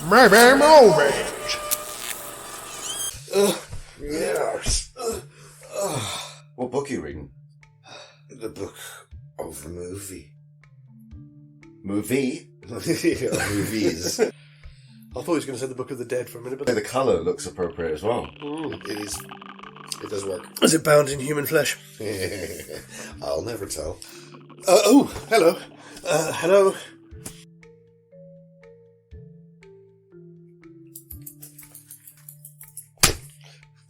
Maybe movies. Yes. What book are you reading? The book of the movie. Movie? Movies. I thought he was going to say the Book of the Dead for a minute, but The colour looks appropriate as well. It is. It does work. is it bound in human flesh? I'll never tell. Hello. Hello.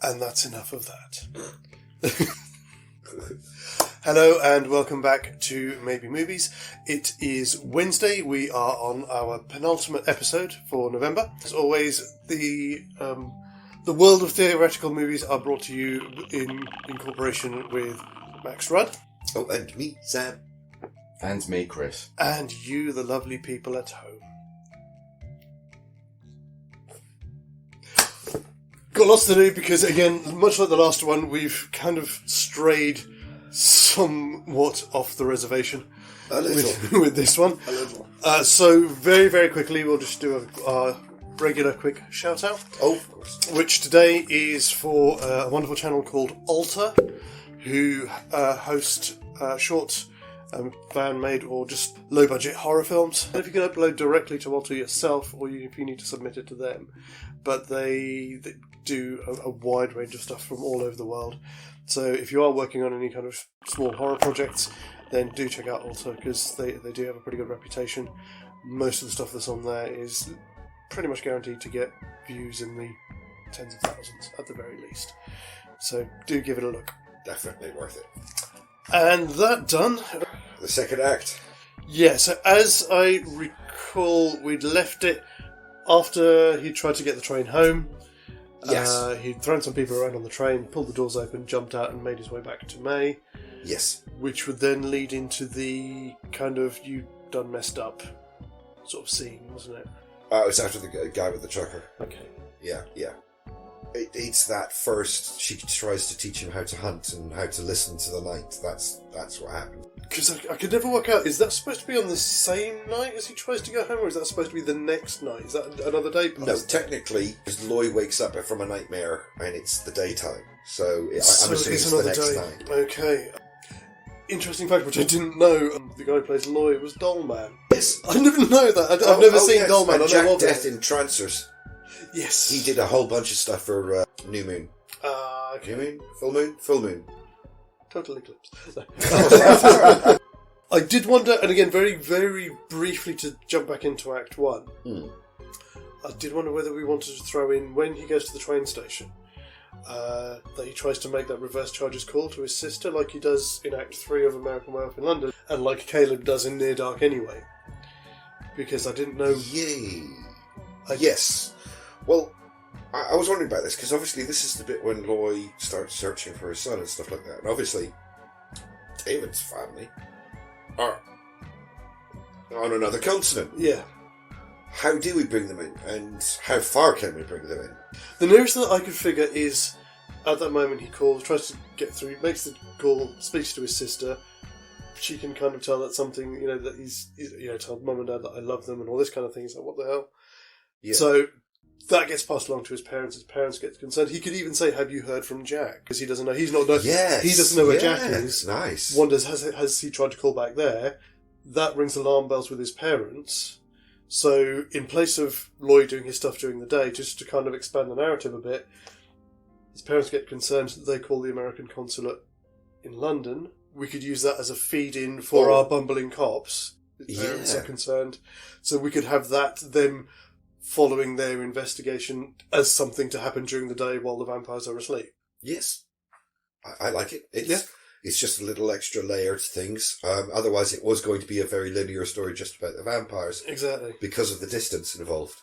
And that's enough of that. Hello and welcome back to Maybe Movies. It is Wednesday. We are on our penultimate episode for November. As always, the world of theoretical movies are brought to you in cooperation with Max Rudd. Oh, and me, Sam. And me, Chris. And you, the lovely people at home. Got lots to do because, again, much like the last one, we've kind of strayed somewhat off the reservation with this one. A little. So very, very quickly, we'll just do a regular quick shout-out. Oh, of course. Which today is for a wonderful channel called Alter, who host short fan-made or just low-budget horror films. And if you can upload directly to Alter yourself, or if you need to submit it to them. But they do a wide range of stuff from all over the world. So if you are working on any kind of small horror projects, then do check out Alter, because they do have a pretty good reputation. Most of the stuff that's on there is pretty much guaranteed to get views in the tens of thousands at the very least. So do give it a look. Definitely worth it. And that done. The second act. Yeah, so as I recall, we'd left it after he tried to get the train home. Yes. He'd thrown some people around on the train, pulled the doors open, jumped out and made his way back to May. Yes. Which would then lead into the kind of you done messed up sort of scene, wasn't it? It was after the guy with the trucker. Okay. Yeah. It's that first. She tries to teach him how to hunt and how to listen to the night. That's what happened. Because I could never work out, is that supposed to be on the same night as he tries to go home, or is that supposed to be the next night? Is that another day past? No, technically, because Loy wakes up from a nightmare and it's the daytime. So I'm assuming it's the next night. Okay. Interesting fact, which I didn't know, the guy who plays Loy was Dollman. Yes. I didn't know that. I've never seen yes. Dollman. And I Jack know of Death it. in Trancers. Yes. He did a whole bunch of stuff for New Moon. Okay. New Moon? Full Moon? Full Moon. Total eclipse. I did wonder, and again, very, very briefly to jump back into Act 1, I did wonder whether we wanted to throw in, when he goes to the train station, that he tries to make that reverse charges call to his sister, like he does in Act 3 of American Werewolf in London, and like Caleb does in Near Dark anyway. Because I didn't know... Yay. Yes. Well, I was wondering about this, because obviously this is the bit when Loy starts searching for his son and stuff like that. And obviously, David's family are on another continent. Yeah. How do we bring them in? And how far can we bring them in? The nearest that I could figure is, at that moment he calls, tries to get through, makes the call, speaks to his sister. She can kind of tell that something, that he's told mum and dad that I love them and all this kind of thing. He's like, what the hell? Yeah. So that gets passed along to his parents. His parents get concerned. He could even say, "Have you heard from Jack?" Because he doesn't know. He's not. Yes. He doesn't know where Jack is. Nice. Wonders has he tried to call back there? That rings alarm bells with his parents. So in place of Lloyd doing his stuff during the day, just to kind of expand the narrative a bit, his parents get concerned that they call the American consulate in London. We could use that as a feed-in for our bumbling cops. His parents are concerned. So we could have them following their investigation as something to happen during the day while the vampires are asleep. Yes. I like it. It's just a little extra layer to things. Otherwise it was going to be a very linear story just about the vampires. Exactly. Because of the distance involved.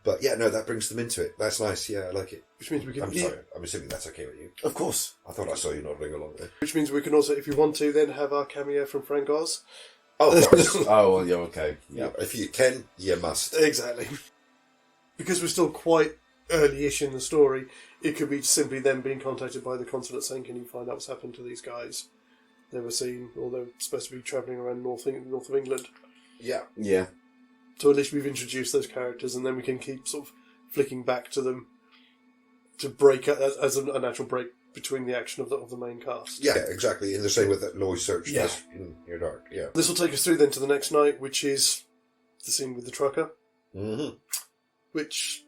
But yeah, no, that brings them into it. That's nice. Yeah, I like it. Which means we can... I'm sorry. I'm assuming that's okay with you. Of course. I thought I saw you nodding along there. Which means we can also, if you want to, then have our cameo from Frank Oz. Oh, of course. Oh, well, yeah, okay. Yeah. If you can, you must. Exactly. Because we're still quite early-ish in the story, it could be simply them being contacted by the consulate saying, can you find out what's happened to these guys? They were seen, or they're supposed to be travelling around north of England. Yeah. Yeah. So at least we've introduced those characters, and then we can keep sort of flicking back to them to break as a natural break between the action of the main cast. Yeah, exactly. In the same way that Loy searched Yeah. us in Near Dark. Yeah. This will take us through then to the next night, which is the scene with the trucker, Mm-hmm. which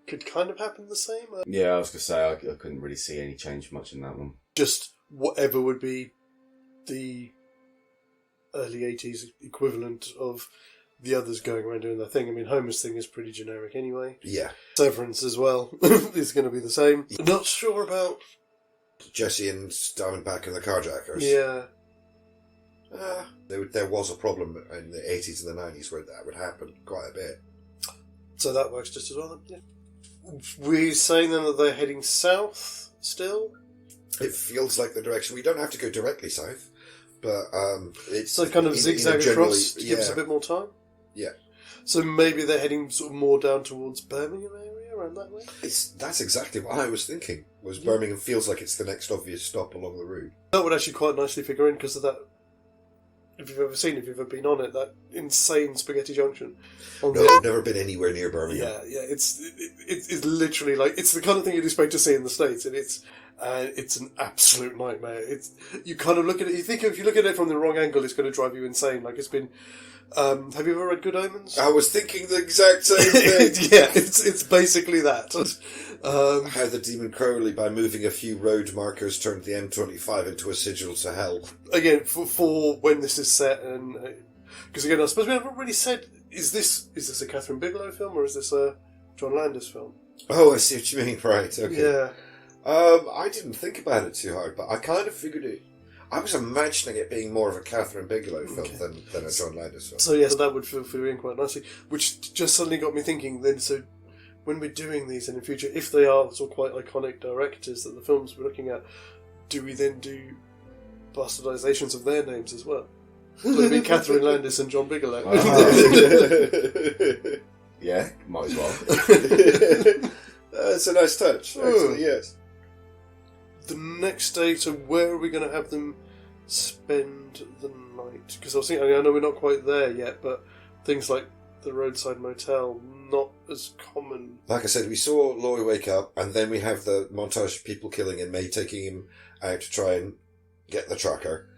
could kind of happen the same. Yeah, I was going to say, I couldn't really see any change much in that one. Just whatever would be the early 80s equivalent of the others going around doing their thing. I mean, Homer's thing is pretty generic anyway. Yeah. Severance as well is going to be the same. Not sure about... Jesse and Diamondback and the Carjackers. Yeah. There was a problem in the 80s and the 90s where that would happen quite a bit. So that works just as well then, yeah. We're saying then that they're heading south still? It feels like the direction. We don't have to go directly south, but it's... So kind of zigzag across to give us yeah. a bit more time? Yeah. So maybe they're heading sort of more down towards Birmingham area, around that way? That's exactly what I was thinking, was Birmingham feels like it's the next obvious stop along the route. That would actually quite nicely figure in because of that, if you've ever been on it, that insane spaghetti junction. No, I've never been anywhere near Birmingham. Yeah, it's literally like, it's the kind of thing you'd expect to see in the States, and it's an absolute nightmare. You kind of look at it, if you look at it from the wrong angle, it's going to drive you insane. Like it's been, have you ever read Good Omens? I was thinking the exact same thing. Yeah, it's basically that. How the Demon Crowley, by moving a few road markers, turned the M25 into a sigil to hell. Again, for when this is set, and because again, I suppose we haven't really said, is this a Catherine Bigelow film or is this a John Landis film? Oh, I see what you mean. Right, okay. Yeah. I didn't think about it too hard, but I kind of figured it. I was imagining it being more of a Catherine Bigelow film than a John Landis film. So yes, that would fit in quite nicely. Which just suddenly got me thinking. Then, so when we're doing these in the future, if they are sort of quite iconic directors that the films we're looking at, do we then do bastardizations of their names as well? So it'd be Catherine Landis and John Bigelow. Yeah, might as well. That's a nice touch. Actually, yes. The next day, so where are we going to have them spend the night? Because I was thinking, I know we're not quite there yet, but things like the roadside motel, not as common. Like I said, we saw Loy wake up, and then we have the montage of people killing him, May taking him out to try and get the tracker.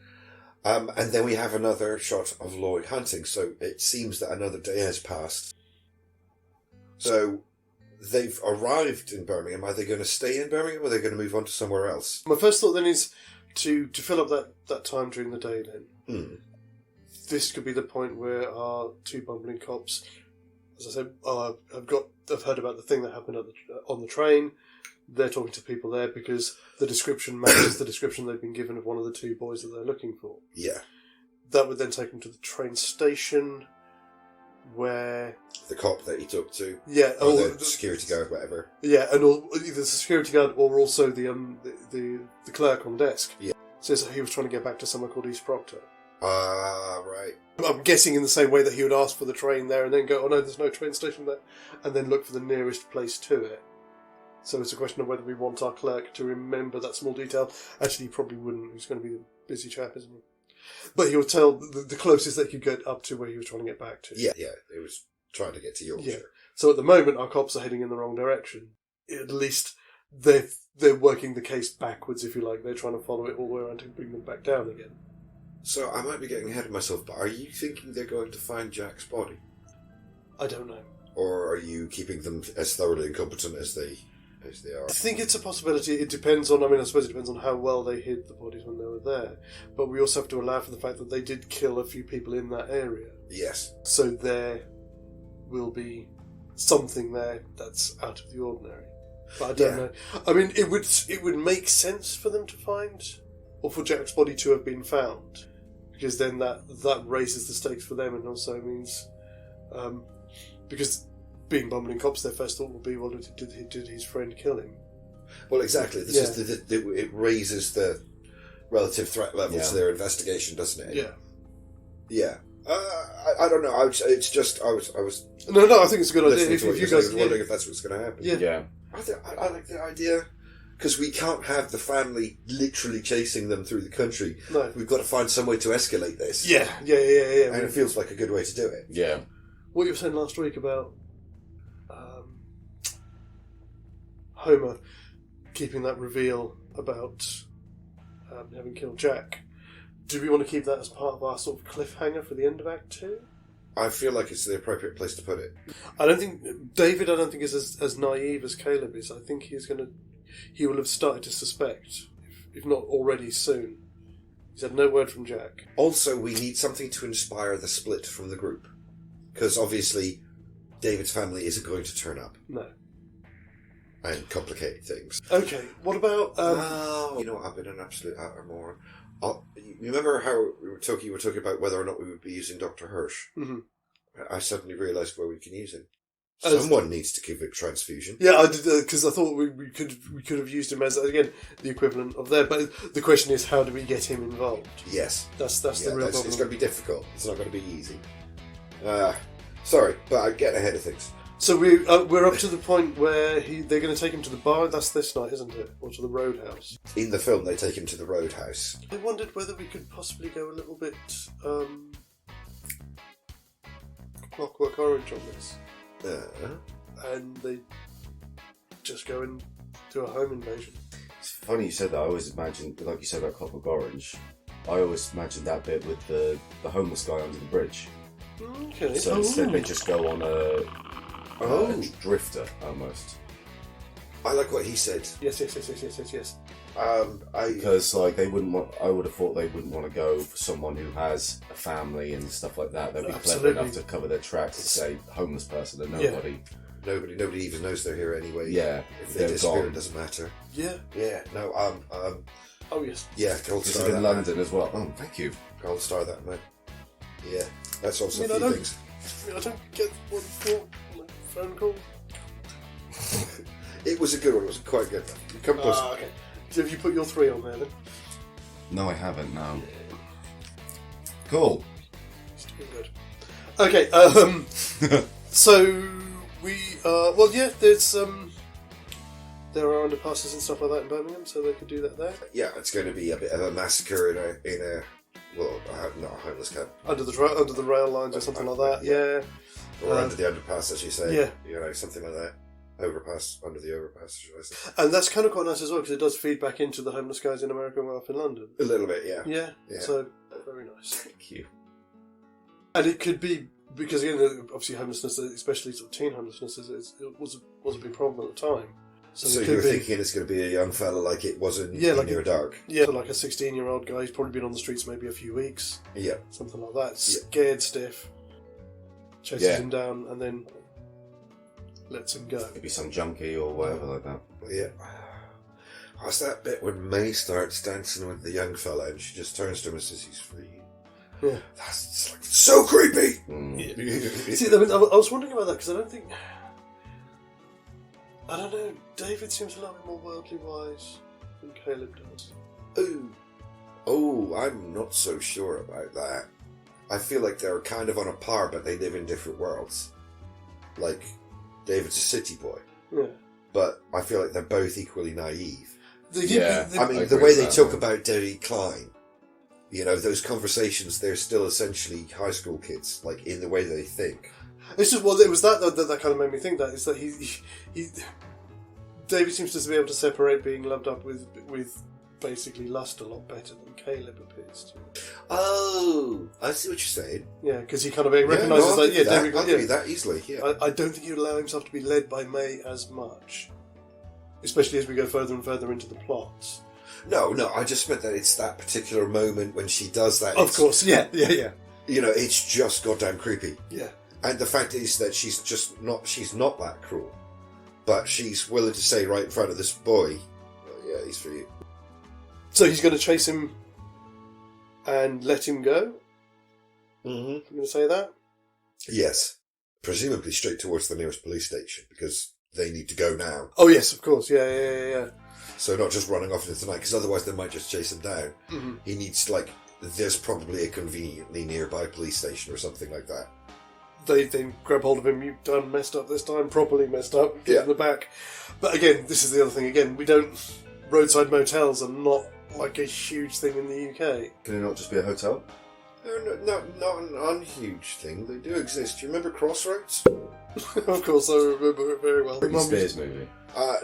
And then we have another shot of Loy hunting, so it seems that another day has passed. So they've arrived in Birmingham. Are they going to stay in Birmingham, or are they going to move on to somewhere else? My first thought then is to fill up that time during the day then. This could be the point where our two bumbling cops, as I said, I've heard about the thing that happened on the train. They're talking to people there because the description matches the description they've been given of one of the two boys that they're looking for. Yeah. That would then take them to the train station where... The cop that he took to. Yeah. Or the security guard, whatever. Yeah, and either the security guard or also the clerk on the desk. Yeah. Says that he was trying to get back to somewhere called East Proctor. Right. I'm guessing in the same way that he would ask for the train there and then go, oh no, there's no train station there, and then look for the nearest place to it. So it's a question of whether we want our clerk to remember that small detail. Actually, he probably wouldn't. He's going to be a busy chap, isn't he? But he'll tell the closest they could get up to where he was trying to get back to. Yeah. He was trying to get to Yorkshire. Yeah. So at the moment, our cops are heading in the wrong direction. At least they're working the case backwards, if you like. They're trying to follow it all the way around to bring them back down again. So I might be getting ahead of myself, but are you thinking they're going to find Jack's body? I don't know. Or are you keeping them as thoroughly incompetent as they are? I think it's a possibility. It depends on, I suppose it depends on how well they hid the bodies when they were there. But we also have to allow for the fact that they did kill a few people in that area. Yes. So there will be something there that's out of the ordinary. But I don't know. I mean, it would make sense for them to find, or for Jack's body to have been found, because then that raises the stakes for them, and also means, because being bumbling cops, their first thought will be, well, did his friend kill him? Well, exactly. This is it raises the relative threat level to their investigation, doesn't it? Yeah. Yeah. I don't know. I was. No. I think it's a good idea. If you guys, I was wondering if that's what's going to happen. Yeah. I like the idea, because we can't have the family literally chasing them through the country. No. We've got to find some way to escalate this. Yeah. And it feels like a good way to do it. Yeah. what you were saying last week about Homer keeping that reveal about having killed Jack, do we want to keep that as part of our sort of cliffhanger for the end of Act 2? I feel like it's the appropriate place to put it. David I don't think is as naive as Caleb is. I think he will have started to suspect, if not already soon. He's had no word from Jack. Also, we need something to inspire the split from the group. Because obviously, David's family isn't going to turn up. No. And complicate things. Okay, what about... you know what, I've been an absolute utter moron. You remember how you were talking about whether or not we would be using Dr. Hirsh? Mm-hmm. I suddenly realised where we can use him. Someone needs to give a transfusion. Yeah, I did, because I thought we could have used him as, again, the equivalent of there. But the question is, how do we get him involved? Yes. That's the real problem. It's going to be difficult. It's not going to be easy. Sorry, but I'm getting ahead of things. So we're up to the point where they're going to take him to the bar. That's this night, isn't it? Or to the Roadhouse. In the film, they take him to the Roadhouse. I wondered whether we could possibly go a little bit Clockwork Orange on this. And they just go and do a home invasion. It's funny you said that. I always imagined, like you said about Clockwork Orange, I always imagined that bit with the homeless guy under the bridge. Okay. So instead they just go on a drifter almost. I like what he said. Yes. Because like I would have thought they wouldn't want to go for someone who has a family and stuff like that. They'd be clever enough to cover their tracks and say homeless person and nobody. Yeah. Nobody even knows they're here anyway. Yeah, if they disappear, it doesn't matter. Yeah. No. Oh yes. Yeah, gold star. Is it in London as well? Oh, thank you. Gold star that man. Yeah, that's also a few things. I don't get one for my phone call. It was a good one. It was quite good. Come close. Okay. So have you put your 3 on there then? No, I haven't. No. Cool. It's doing good. Okay. So we there's there are underpasses and stuff like that in Birmingham, so they could do that there. Yeah, it's going to be a bit of a massacre in a not a homeless camp. Under the rail lines or something like that. Yeah. Or under the underpass, as you say. Yeah. Something like that. Overpass, under the overpass, should I say. And that's kind of quite nice as well, because it does feed back into the homeless guys in America and up in London. A little bit, yeah. Yeah. So, very nice. Thank you. And it could be, because again, obviously homelessness, especially sort of teen homelessness, was a big problem at the time. So you're thinking it's going to be a young fella like it was in Near Dark? Yeah, like a 16-year-old guy. He's probably been on the streets maybe a few weeks. Yeah. Something like that. Scared stiff. Chases him down and then lets him go. Maybe some junkie or whatever like that. Yeah. What's that bit when May starts dancing with the young fella and she just turns to him and says he's free? Yeah. That's like so creepy! Yeah. See, I was wondering about that because I don't know, David seems a little bit more worldly wise than Caleb does. Oh, I'm not so sure about that. I feel like they're kind of on a par, but they live in different worlds. Like, David's a city boy. Yeah. But I feel like they're both equally naive. The way they talk about Derry Klein, those conversations, they're still essentially high school kids, like, in the way they think. It's just, it was that kind of made me think that. Is that he David seems to be able to separate being loved up with basically lust a lot better than Caleb appears to. Oh, I see what you're saying. Yeah, because he kind of recognises that. Yeah, David. I'll give you that easily. Yeah. I don't think he would allow himself to be led by May as much, especially as we go further and further into the plots. No, I just meant that it's that particular moment when she does that. Of course, yeah. It's just goddamn creepy. Yeah. And the fact is that she's not that cruel. But she's willing to say right in front of this boy, yeah, he's for you. So he's going to chase him and let him go? Mm-hmm. You're going to say that? Yes. Presumably straight towards the nearest police station, because they need to go now. Oh, yes, of course. Yeah. So not just running off into the night, because otherwise they might just chase him down. Mm-hmm. He needs, there's probably a conveniently nearby police station or something like that. They then grab hold of him. You've done messed up this time, properly messed up. Get in the back. But again, this is the other thing. Again, roadside motels are not like a huge thing in the UK. Can it not just be a hotel? They're not an unhuge thing. They do exist. Do you remember Crossroads? Of course, I remember it very well. Britney Spears movie.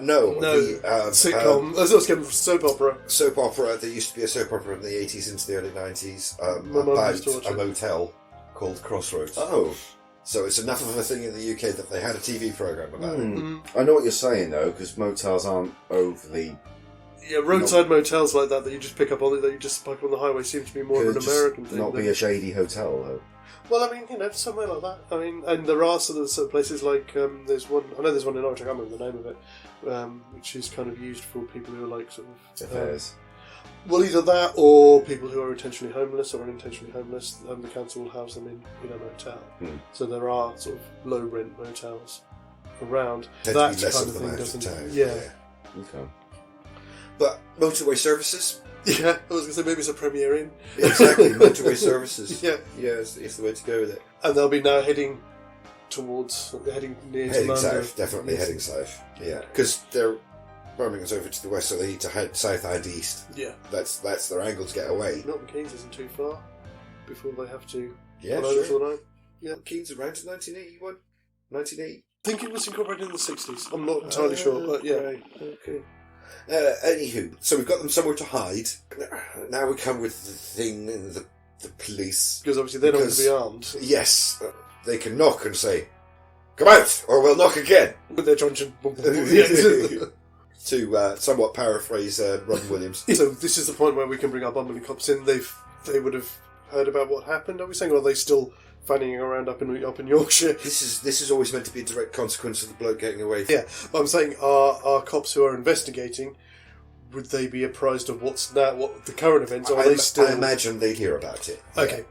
No. No, The, sitcom. I was getting soap opera. soap opera. There used to be a soap opera in the 80s into the early 90s My mum used to about watch a it. motel called Crossroads. Oh. So it's enough of a thing in the UK that they had a TV programme about it. I know what you're saying, though, because motels aren't overly... Yeah, roadside motels like that you just pick up on, that you just spike on the highway seem to be more of Could an just American thing. not be a shady hotel, though. Well, I mean, somewhere like that. I mean, and there are sort of places like there's one. I know there's one in Norwich. I can't remember the name of it, which is kind of used for people who are like sort of Affairs. well, either that or people who are intentionally homeless or unintentionally homeless. The council will house them in a motel. So there are sort of low rent motels around. Tend to That be less kind of of them thing out of doesn't. town. Yeah. Okay. But motorway services? Yeah, I was going to say maybe it's a Premier Inn. Exactly, motorway services. Yeah. Yeah, it's the way to go with it. And they'll be now heading near to Heading London. south, definitely Yes. heading south. Yeah, because Birmingham's over to the west, so they need to head south and east. Yeah. That's their angle to get away. Milton Keynes isn't too far before they have to Yeah, follow this sure. all night. Yeah. Keynes around to 1981? 1980? I think it was incorporated in the 60s. I'm not entirely sure, but yeah. Right, okay. Anywho, so we've got them somewhere to hide. Now we come with the thing and the police. Because obviously they don't want to be Because- armed. Yes, they can knock and say, "Come out, or we'll knock again." With their truncheon. To somewhat paraphrase Robin Williams. So this is the point where we can bring our bumbling cops in. They would have heard about what happened, are we saying? Or are they still fanning around up in Yorkshire? This is always meant to be a direct consequence of the bloke getting away. Yeah, but I'm saying our cops who are investigating, would they be apprised of what the current events, or are they still... I imagine they'd hear about it. Okay.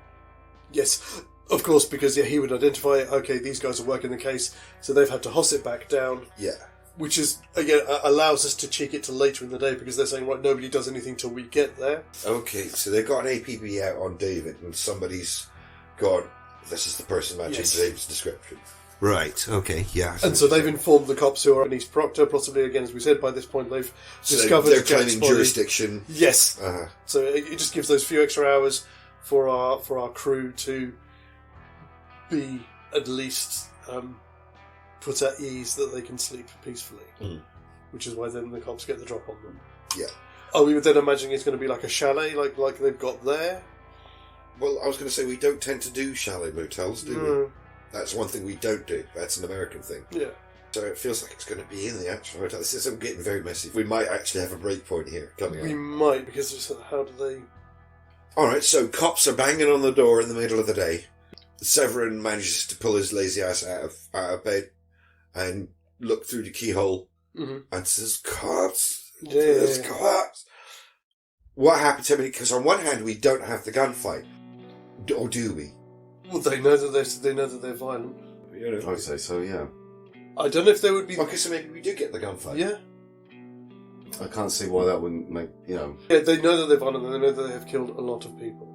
Yes, of course, because he would identify, okay, these guys are working the case, so they've had to hoss it back down. Yeah. Which is, again, allows us to cheek it to later in the day, because they're saying, right, nobody does anything till we get there. Okay, so they've got an APB out on David, and somebody's gone, this is the person matching Yes. David's description. Right, okay, yeah. And so they've informed the cops who are in East Proctor, possibly, again, as we said, by this point they've So discovered they're Jack's claiming body. jurisdiction. Yes. Uh-huh. So it just gives those few extra hours for our crew to be at least put at ease that they can sleep peacefully. Which is why then the cops get the drop on them. Yeah. Are we then imagining it's going to be like a chalet, like they've got there? Well, I was going to say, we don't tend to do chalet motels, do we? That's one thing we don't do. That's an American thing. Yeah. So it feels like it's going to be in the actual hotel. This is getting very messy. We might actually have a break point here coming We up. might, because it's, how do they... Alright, so cops are banging on the door in the middle of the day. Severin manages to pull his lazy ass out of bed and look through the keyhole and says, "Cops! There's cops!" What happened to me? Because on one hand, we don't have the gunfight. Or do we? Well, they know that they're violent. You know, I'd say so, yeah. I don't know if they would be... okay, so maybe we do get the gunfight. Yeah. I can't see why that wouldn't make, Yeah, they know that they're violent and they know that they have killed a lot of people.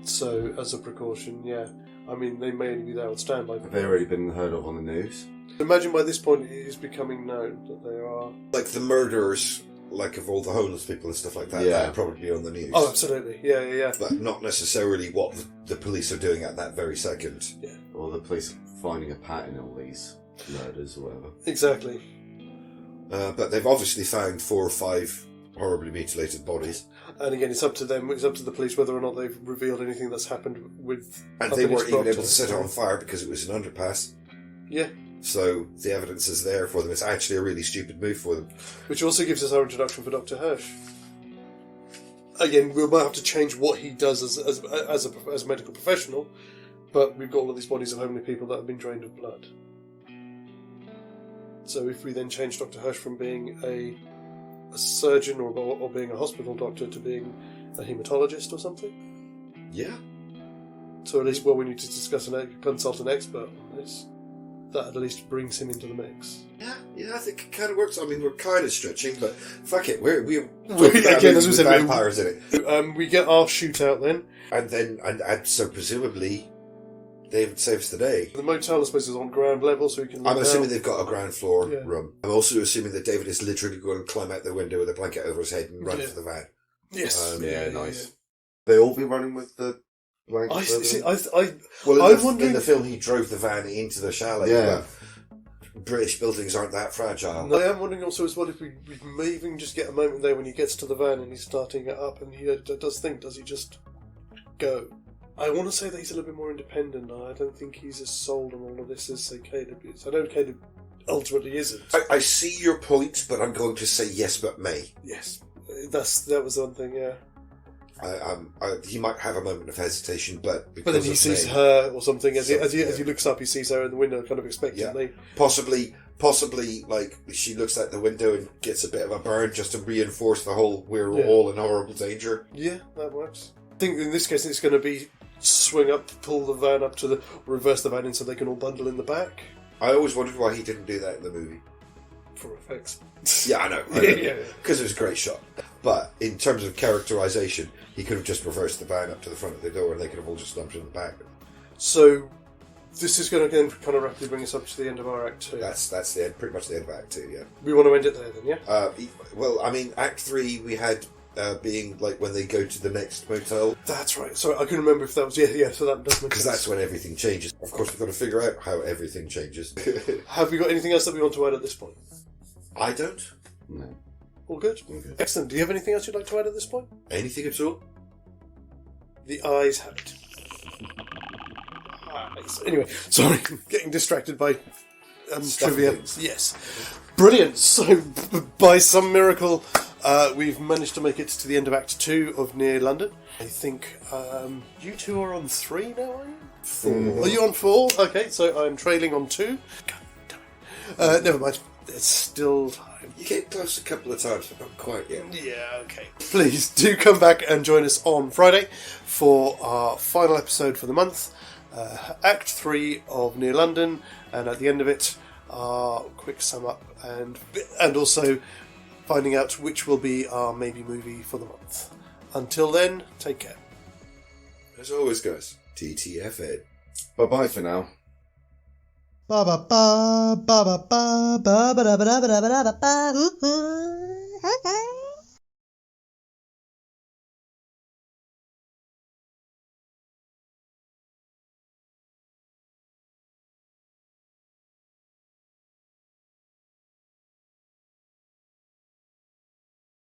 So, as a precaution, yeah. I mean, they may only be there on standby. Have they already been heard of on the news? Imagine by this point it is becoming known that they are... Like the murderers, like of all the homeless people and stuff like that, Yeah. that'd probably be on the news. Oh, absolutely. Yeah. But not necessarily what the police are doing at that very second. Yeah. Or the police finding a pattern in all these murders or whatever. Exactly. But they've obviously found 4 or 5 horribly mutilated bodies. And again, it's up to them, it's up to the police whether or not they've revealed anything that's happened with... And up they in East weren't even able Proctor. to set it on fire because it was an underpass. Yeah. So the evidence is there for them. It's actually a really stupid move for them. Which also gives us our introduction for Dr. Hirsh. Again, we might have to change what he does as a medical professional, but we've got all of these bodies of homely people that have been drained of blood. So if we then change Dr. Hirsh from being a surgeon or being a hospital doctor to being a haematologist or something, Yeah. so at least, well, we need to discuss and consult an expert on this. That at least brings him into the mix. Yeah, I think it kind of works. I mean, we're kind of stretching, but fuck it. We're again, as we said, vampires in it. We get our shootout then. And so presumably David saves the day. The motel, I suppose, is on ground level, so we can... I'm assuming they've got a ground floor Yeah. room. I'm also assuming that David is literally going to climb out the window with a blanket over his head and run Yeah. for the van. Yes. Yeah, nice. They all be running with the blank. I'm in wondering. in the film, he drove the van into the chalet. Yeah. But British buildings aren't that fragile. I am wondering also as well if we may even just get a moment there when he gets to the van and he's starting it up and he does he just go? I want to say that he's a little bit more independent. I don't think he's as sold on all of this as, say, Caleb is. I know Caleb ultimately isn't. I see your point, but I'm going to say yes, but may. Yes, that was one thing. Yeah. He might have a moment of hesitation, but then he sees her or something as he looks up. He sees her in the window, kind of expectantly. Yeah. Possibly, like she looks out the window and gets a bit of a burn just to reinforce the whole "we're all in horrible danger." Yeah, that works. I think in this case it's going to be swing up, pull the van up reverse the van in so they can all bundle in the back. I always wondered why he didn't do that in the movie. For effects. Yeah, I know. Because it was a great shot. But in terms of characterization, he could have just reversed the van up to the front of the door and they could have all just slumped in the back. So, this is going to again kind of rapidly bring us up to the end of our Act 2. That's the end, pretty much the end of Act 2, yeah. We want to end it there then, yeah? Well, I mean, Act 3 we had being like when they go to the next motel. That's right. Sorry, I couldn't remember if that was... Yeah, so that does make sense. Because that's when everything changes. Of course, we've got to figure out how everything changes. Have we got anything else that we want to add at this point? I don't. No. All good? All good. Excellent. Do you have anything else you'd like to add at this point? Anything at all? The eyes have it. Anyway, sorry, getting distracted by trivia. Things. Yes. Brilliant. So, by some miracle, we've managed to make it to the end of Act 2 of Near London. I think you two are on 3 now, are you? 4. Are you on 4? Okay, so I'm trailing on 2. God damn it. Never mind. There's still time. You get close a couple of times, but not quite yet. Yeah, okay. Please do come back and join us on Friday for our final episode for the month, Act 3 of Near London, and at the end of it, our quick sum up and also finding out which will be our maybe movie for the month. Until then, take care. As always, guys, TTFN. Bye-bye for now. Ba ba ba ba ba ba ba ba ba ba ba ba ba ba ba.